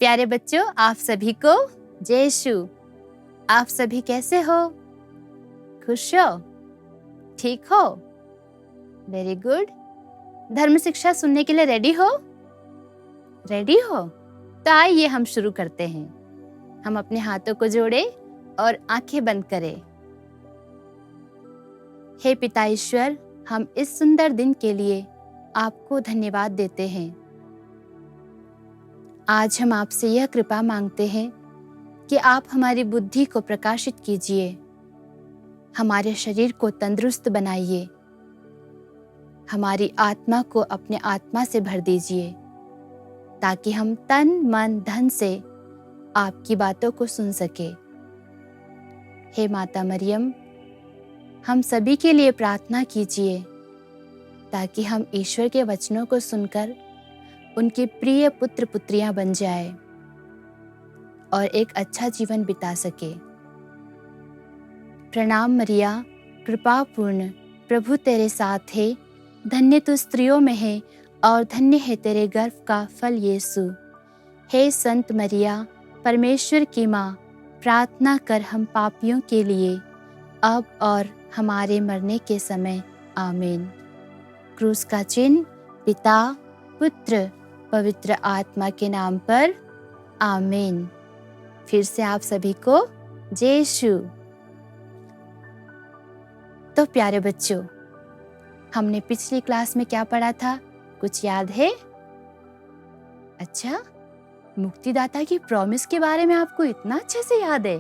प्यारे बच्चों, आप सभी को जय यीशु। आप सभी कैसे हो? खुश हो? ठीक हो? Very good. धर्म शिक्षा सुनने के लिए रेडी हो? रेडी हो? तो आइए हम शुरू करते हैं। हम अपने हाथों को जोड़े और आंखें बंद करें। हे पिता ईश्वर, हम इस सुंदर दिन के लिए आपको धन्यवाद देते हैं। आज हम आपसे यह कृपा मांगते हैं कि आप हमारी बुद्धि को प्रकाशित कीजिए, हमारे शरीर को तंदुरुस्त बनाइए, हमारी आत्मा को अपने आत्मा से भर दीजिए, ताकि हम तन मन धन से आपकी बातों को सुन सके। हे माता मरियम, हम सभी के लिए प्रार्थना कीजिए, ताकि हम ईश्वर के वचनों को सुनकर उनके प्रिय पुत्र पुत्रियां बन जाए और एक अच्छा जीवन बिता सके। प्रणाम मरिया, कृपा पूर्ण, प्रभु तेरे साथ है, धन्य तू स्त्रियों में है और धन्य है तेरे गर्भ का फल यीशु। हे संत मरिया, परमेश्वर की माँ, प्रार्थना कर हम पापियों के लिए, अब और हमारे मरने के समय। आमीन। क्रूस का चिन्ह पिता, पुत्र, पवित्र आत्मा के नाम पर। आमीन। फिर से आप सभी को जय यीशु। तो प्यारे बच्चों, हमने पिछली क्लास में क्या पढ़ा था? कुछ याद है? अच्छा, मुक्तिदाता की प्रॉमिस के बारे में आपको इतना अच्छे से याद है?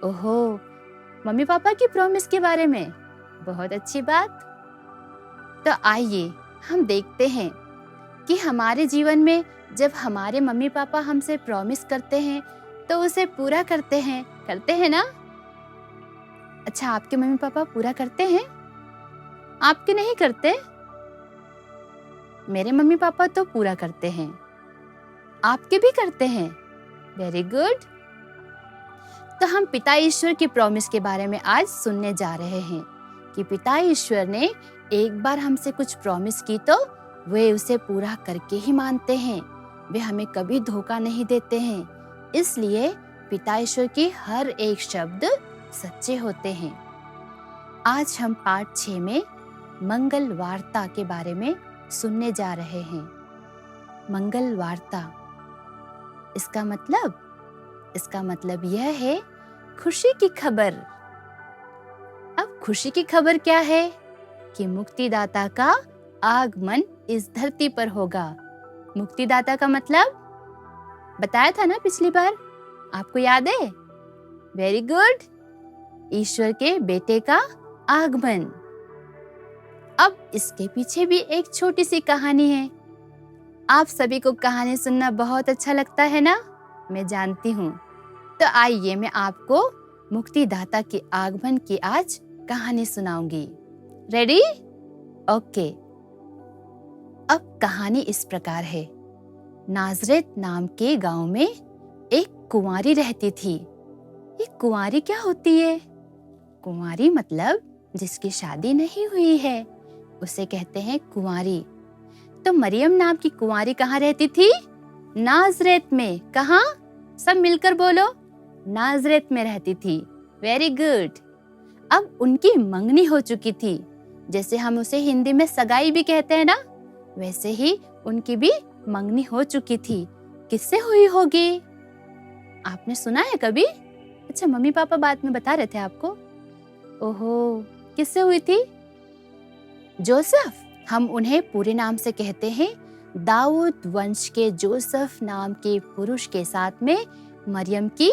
ओहो, मम्मी पापा की प्रॉमिस के बारे में? बहुत अच्छी बात। तो आइए हम देखते हैं कि हमारे जीवन में जब हमारे मम्मी पापा हमसे प्रॉमिस करते हैं तो उसे पूरा करते हैं ना? अच्छा, आपके मम्मी पापा पूरा करते हैं? आपके नहीं करते? मेरे मम्मी पापा तो पूरा करते हैं। आपके भी करते हैं? Very good. तो हम पिता ईश्वर की प्रॉमिस के बारे में आज सुनने जा रहे हैं कि पिता ईश्वर ने एक बार हमसे कुछ प्रॉमिस की तो वे उसे पूरा करके ही मानते हैं। वे हमें कभी धोखा नहीं देते हैं। इसलिए पिता ईश्वर की हर एक शब्द सच्चे होते हैं। आज हम पाठ 6 में मंगल वार्ता के बारे में सुनने जा रहे हैं। मंगल वार्ता, इसका मतलब यह है खुशी की खबर। अब खुशी की खबर क्या है? कि मुक्तिदाता का आगमन इस धरती पर होगा। मुक्तिदाता का मतलब बताया था ना पिछली बार? आपको याद है? Very good. ईश्वर के बेटे का आगमन। अब इसके पीछे भी एक छोटी सी कहानी है। आप सभी को कहानी सुनना बहुत अच्छा लगता है ना? मैं जानती हूँ। तो आइए मैं आपको मुक्तिदाता के आगमन की आज कहानी सुनाऊंगी। रेडी? ओके। अब कहानी इस प्रकार है। नाजरेत नाम के गांव में एक कुंवारी रहती थी। ये कुंवारी क्या होती है? कुंवारी मतलब जिसकी शादी नहीं हुई है, उसे कहते हैं कुंवारी। तो मरियम नाम की कुंवारी कहाँ रहती थी? नाजरेत में। कहाँ? सब मिलकर बोलो। नाजरेत में रहती थी। Very good. अब उनकी मंगनी हो चुकी थी। जैसे हम उसे हिंदी में सगाई भी कहते हैं ना, वैसे ही उनकी भी मंगनी हो चुकी थी। किससे हुई होगी? आपने सुना है कभी? अच्छा, मम्मी पापा बाद में बता रहे थे आपको। ओहो, किससे हुई थी? जोसेफ। हम उन्हें पूरे नाम से कहते हैं। दाऊद वंश के जोसेफ नाम के पुरुष के साथ में मरियम की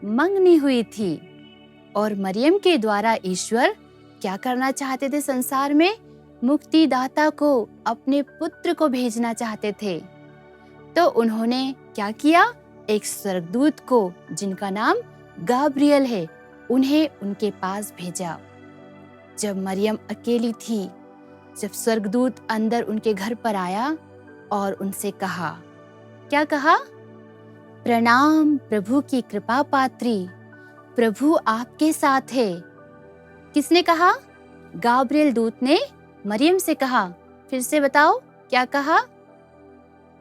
मंगनी हुई थी। और मरियम के द्वारा ईश्वर क्या करना चाहते थे संसार में? मुक्तिदाता को, अपने पुत्र को भेजना चाहते थे। तो उन्होंने क्या किया? एक स्वर्गदूत को, जिनका नाम गाब्रियल है, उन्हें उनके पास भेजा। जब मरियम अकेली थी, जब स्वर्गदूत अंदर उनके घर पर आया और उनसे कहा, क्या कहा? प्रणाम प्रभु की कृपा पात्री, प्रभु आपके साथ है। किसने कहा? गाब्रियल दूत ने मरियम से कहा। फिर से बताओ, क्या कहा?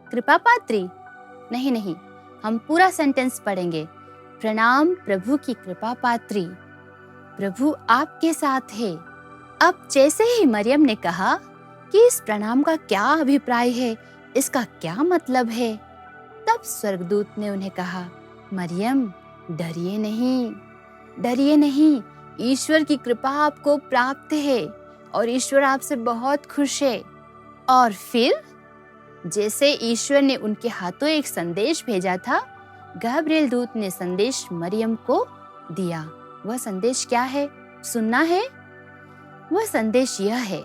कृपा पात्री? नहीं, हम पूरा सेंटेंस पढ़ेंगे। प्रणाम प्रभु की कृपा पात्री, प्रभु आपके साथ है। अब जैसे ही मरियम ने कहा कि इस प्रणाम का क्या अभिप्राय है, इसका क्या मतलब है, तब स्वर्गदूत ने उन्हें कहा, मरियम डरिए नहीं, डरिए नहीं, ईश्वर की कृपा आपको प्राप्त है और ईश्वर आपसे बहुत खुश है। और फिर जैसे ईश्वर ने उनके हाथों एक संदेश भेजा था, गब्रिएल दूत ने संदेश मरियम को दिया। वह संदेश क्या है, सुनना है? वह संदेश यह है,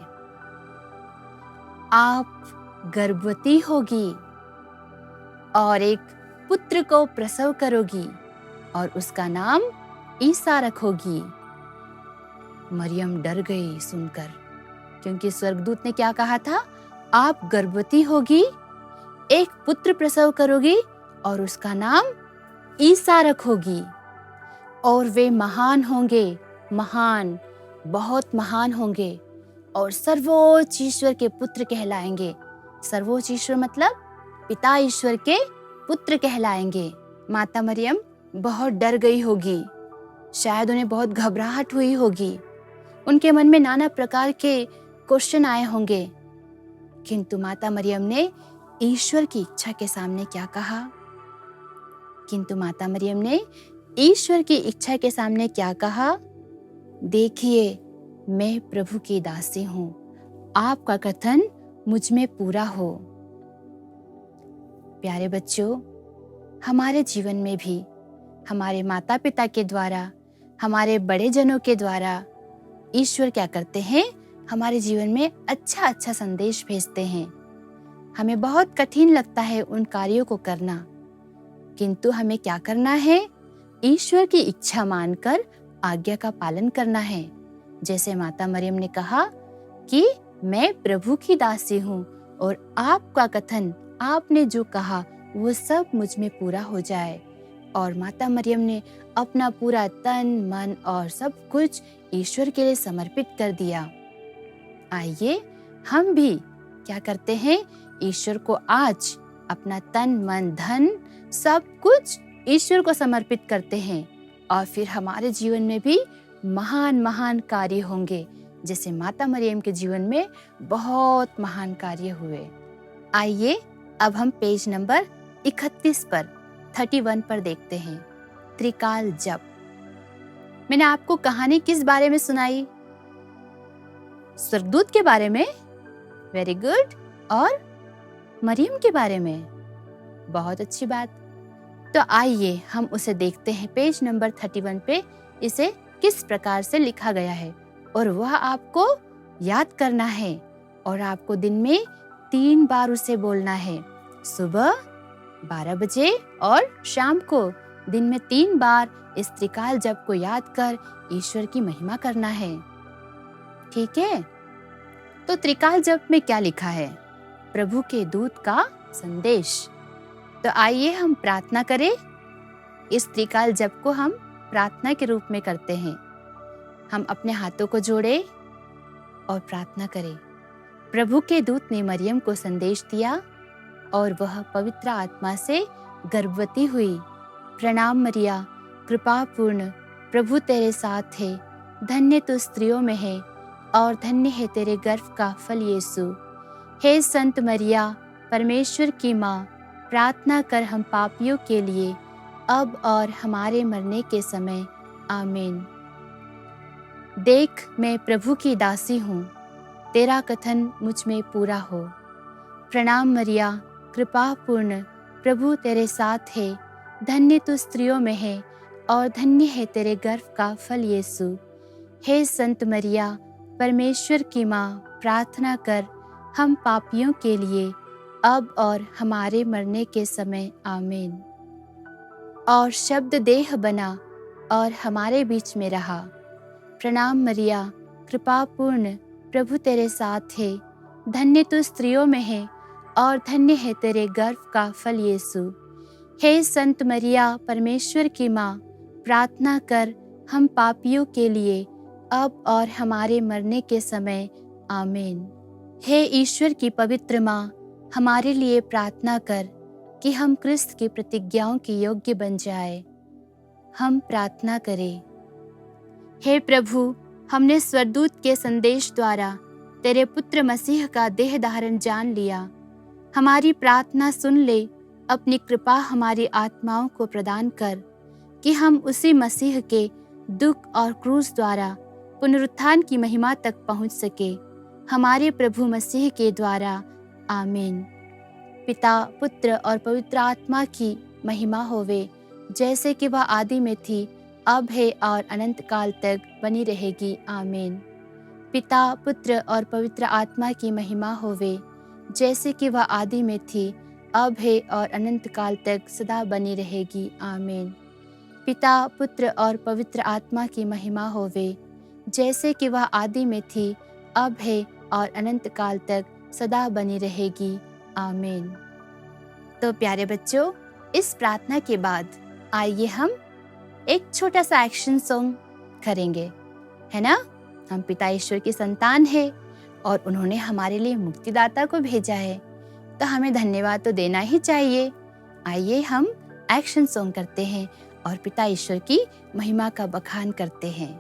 आप गर्भवती होगी और एक पुत्र को प्रसव करोगी और उसका नाम ईसा रखोगी। मरियम डर गई सुनकर, क्योंकि स्वर्गदूत ने क्या कहा था, आप गर्भवती होगी, एक पुत्र प्रसव करोगी और उसका नाम ईसा रखोगी और वे महान होंगे, महान, बहुत महान होंगे और सर्वोच्च ईश्वर के पुत्र कहलाएंगे। सर्वोच्च ईश्वर मतलब पिता ईश्वर के पुत्र कहलाएंगे। माता मरियम बहुत डर गई होगी, शायद उन्हें बहुत घबराहट हुई होगी, उनके मन में नाना प्रकार के क्वेश्चन आए होंगे। किंतु माता मरियम ने ईश्वर की इच्छा के सामने क्या कहा? किंतु माता मरियम ने ईश्वर की इच्छा के सामने क्या कहा? देखिए, मैं प्रभु की दासी हूँ, आपका कथन मुझ में पूरा हो। प्यारे बच्चों, हमारे जीवन में भी हमारे माता पिता के द्वारा, हमारे बड़े जनों के द्वारा ईश्वर क्या करते हैं, हमारे जीवन में अच्छा अच्छा संदेश भेजते हैं। हमें बहुत कठिन लगता है उन कार्यों को करना, किंतु हमें क्या करना है? ईश्वर की इच्छा मानकर आज्ञा का पालन करना है। जैसे माता मरियम ने कहा कि मैं प्रभु की दासी हूँ और आपका कथन, आपने जो कहा वो सब मुझ में पूरा हो जाए। और माता मरियम ने अपना पूरा तन मन और सब कुछ ईश्वर के लिए समर्पित कर दिया। आइए हम भी क्या करते हैं, ईश्वर को आज अपना तन मन धन सब कुछ ईश्वर को समर्पित करते हैं और फिर हमारे जीवन में भी महान महान कार्य होंगे, जैसे माता मरियम के जीवन में बहुत महान कार्य हुए। आइए अब हम पेज नंबर 31 पर 31 पर देखते हैं, त्रिकाल जप। मैंने आपको कहानी किस बारे में सुनाई? स्वर्गदूत के बारे में, वेरी गुड, और मरियम के बारे में, बहुत अच्छी बात। तो आइए हम उसे देखते हैं। पेज नंबर 31 पे इसे किस प्रकार से लिखा गया है और वह आपको याद करना है और आपको दिन में 3 बार उसे बोलना है, सुबह 12 बजे और शाम को दिन में 3 बार इस त्रिकाल जप को याद कर ईश्वर की महिमा करना है। ठीक है? तो त्रिकाल जप में क्या लिखा है? प्रभु के दूत का संदेश। तो आइए हम प्रार्थना करें। इस त्रिकाल जप को हम प्रार्थना के रूप में करते हैं। हम अपने हाथों को जोड़ें और प्रार्थना करें। प्रभु के दूत ने मरियम को संदेश दिया और वह पवित्र आत्मा से गर्भवती हुई। प्रणाम मरिया, कृपा पूर्ण, प्रभु तेरे साथ है, धन्य तू स्त्रियों में है और धन्य है तेरे गर्भ का फल यीशु। हे संत मरिया, परमेश्वर की माँ, प्रार्थना कर हम पापियों के लिए, अब और हमारे मरने के समय, आमीन। देख, मैं प्रभु की दासी हूँ, तेरा कथन मुझ में पूरा हो। प्रणाम मरिया, कृपा पूर्ण, प्रभु तेरे साथ है, धन्य तू स्त्रियों में है और धन्य है तेरे गर्भ का फल यीशु। हे संत मरिया, परमेश्वर की माँ, प्रार्थना कर हम पापियों के लिए, अब और हमारे मरने के समय, आमीन। और शब्द देह बना और हमारे बीच में रहा। प्रणाम मरिया, कृपा पूर्ण, प्रभु तेरे साथ है, धन्य तू स्त्रियों में है और धन्य है तेरे गर्भ का फल यीशु। हे संत मरिया, परमेश्वर की माँ, प्रार्थना कर हम पापियों के लिए, अब और हमारे मरने के समय, आमीन। हे ईश्वर की पवित्र माँ, हमारे लिए प्रार्थना कर कि हम क्रिस्त की प्रतिज्ञाओं के योग्य बन जाए। हम प्रार्थना करें। हे प्रभु, हमने स्वर्गदूत के संदेश द्वारा तेरे पुत्र मसीह का देह धारण जान लिया। हमारी प्रार्थना सुन ले। अपनी कृपा हमारी आत्माओं को प्रदान कर कि हम उसी मसीह के दुख और क्रूस द्वारा पुनरुत्थान की महिमा तक पहुंच सके, हमारे प्रभु मसीह के द्वारा। आमीन। पिता, पुत्र और पवित्र आत्मा की महिमा होवे, जैसे कि वह आदि में थी, अब है और अनंत काल तक बनी रहेगी। आमीन। पिता, पुत्र और पवित्र आत्मा की महिमा होवे, जैसे कि वह आदि में थी, अब है और अनंत काल तक सदा बनी रहेगी। आमीन। पिता, पुत्र और पवित्र आत्मा की महिमा होवे, जैसे कि वह आदि में थी, अब है और अनंत काल तक सदा बनी रहेगी। आमीन। तो प्यारे बच्चों, इस प्रार्थना के बाद आइए हम एक छोटा सा एक्शन सॉन्ग करेंगे, है ना। हम पिता ईश्वर की संतान है और उन्होंने हमारे लिए मुक्तिदाता को भेजा है, तो हमें धन्यवाद तो देना ही चाहिए। आइए हम एक्शन सॉन्ग करते हैं और पिता ईश्वर की महिमा का बखान करते हैं।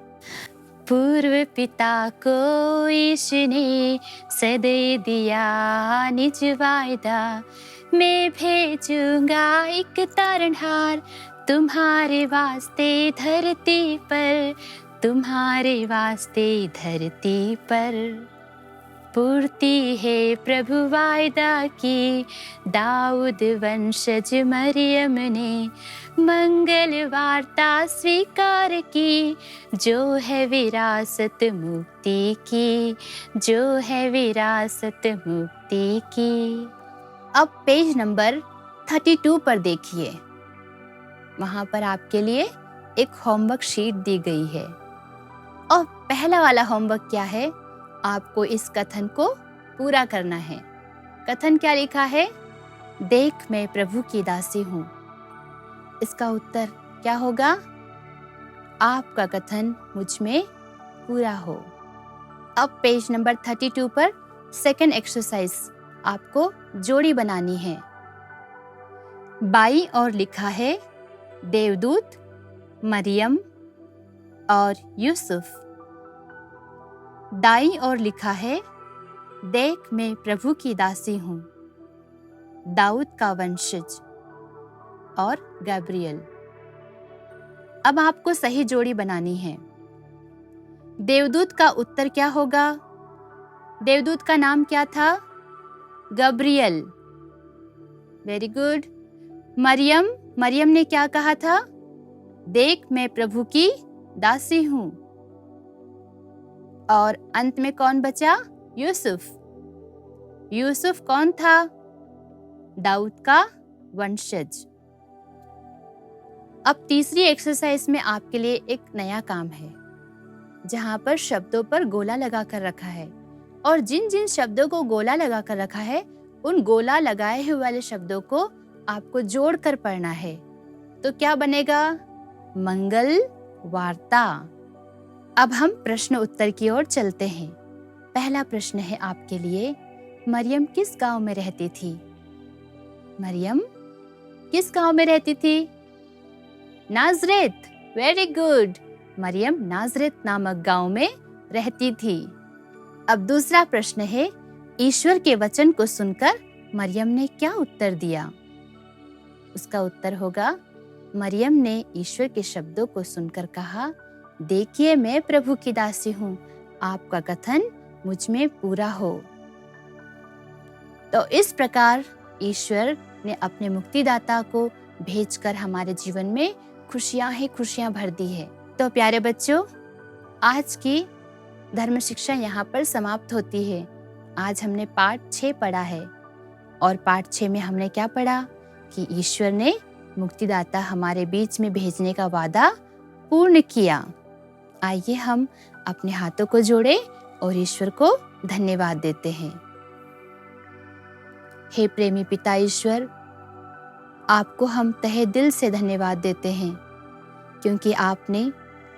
पूर्व पिता को ईश्वर ने सदैव दिया निज वायदा, मैं भेजूंगा एक तारणहार तुम्हारे वास्ते धरती पर, तुम्हारे वास्ते धरती पर। पूर्ति है प्रभु वायदा की, दाऊद वंशज मरियम ने मंगल वार्ता स्वीकार की, जो है विरासत मुक्ति की, जो है विरासत मुक्ति की। अब पेज नंबर 32 पर देखिए, वहां पर आपके लिए एक होमवर्क शीट दी गई है और पहला वाला होमवर्क क्या है, आपको इस कथन को पूरा करना है। कथन क्या लिखा है, देख मैं प्रभु की दासी हूँ। इसका उत्तर क्या होगा, आपका कथन मुझ में पूरा हो। अब पेज नंबर 32 पर सेकंड एक्सरसाइज, आपको जोड़ी बनानी है। बाईं ओर लिखा है देवदूत, मरियम और यूसुफ। दाईं ओर लिखा है देख मैं प्रभु की दासी हूँ, दाऊद का वंशज और गैब्रियल। अब आपको सही जोड़ी बनानी है। देवदूत का उत्तर क्या होगा, देवदूत का नाम क्या था, Gabriel. Very good. Maryam, Maryam ने क्या कहा था, देख मैं प्रभु की दासी हूँ। और अंत में कौन बचा, यूसुफ। यूसुफ कौन था, दाऊद का वंशज। अब तीसरी एक्सरसाइज में आपके लिए एक नया काम है, जहां पर शब्दों पर गोला लगा कर रखा है, और जिन जिन शब्दों को गोला लगा कर रखा है, उन गोला लगाए हुए वाले शब्दों को आपको जोड़ कर पढ़ना है। तो क्या बनेगा, मंगल वार्ता। अब हम प्रश्न उत्तर की ओर चलते हैं। पहला प्रश्न है आपके लिए, मरियम किस गांव में रहती थी। मरियम किस गांव में रहती थी, नाजरेत। वेरी गुड, मरियम नाजरेत नामक गांव में रहती थी। अब दूसरा प्रश्न है, ईश्वर के वचन को सुनकर मरियम ने क्या उत्तर दिया। उसका उत्तर होगा, मरियम ने ईश्वर के शब्दों को सुनकर कहा, देखिए मैं प्रभु की दासी हूँ, आपका कथन मुझ में पूरा हो। तो इस प्रकार ईश्वर ने अपने मुक्तिदाता को भेजकर हमारे जीवन में खुशियां ही खुशियां भर दी है। तो प्यारे बच्चों, आज की धर्म शिक्षा यहाँ पर समाप्त होती है। आज हमने पाठ 6 पढ़ा है और पाठ 6 में हमने क्या पढ़ा कि ईश्वर ने मुक्तिदाता हमारे बीच में भेजने का वादा पूर्ण किया। आइए हम अपने हाथों को जोड़ें और ईश्वर को धन्यवाद देते हैं। हे प्रेमी पिता ईश्वर, आपको हम तहे दिल से धन्यवाद देते हैं, क्योंकि आपने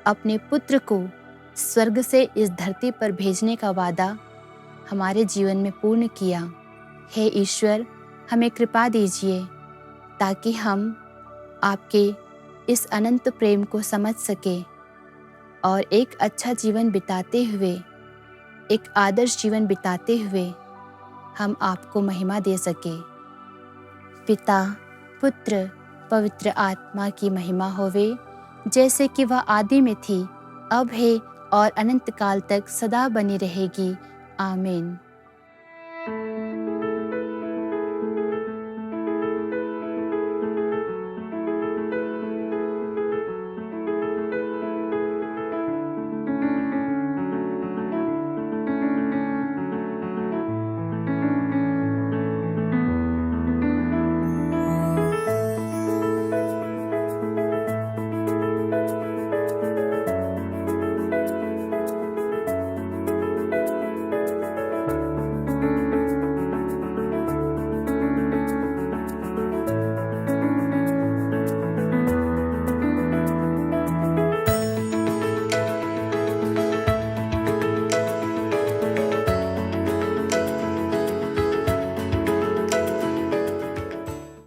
अपने पुत्र को स्वर्ग से इस धरती पर भेजने का वादा हमारे जीवन में पूर्ण किया। हे ईश्वर, हमें कृपा दीजिए ताकि हम आपके इस अनंत प्रेम को समझ सके और एक अच्छा जीवन बिताते हुए, एक आदर्श जीवन बिताते हुए हम आपको महिमा दे सके। पिता, पुत्र, पवित्र आत्मा की महिमा होवे, जैसे कि वह आदि में थी, अब है और अनंत काल तक सदा बनी रहेगी। आमीन।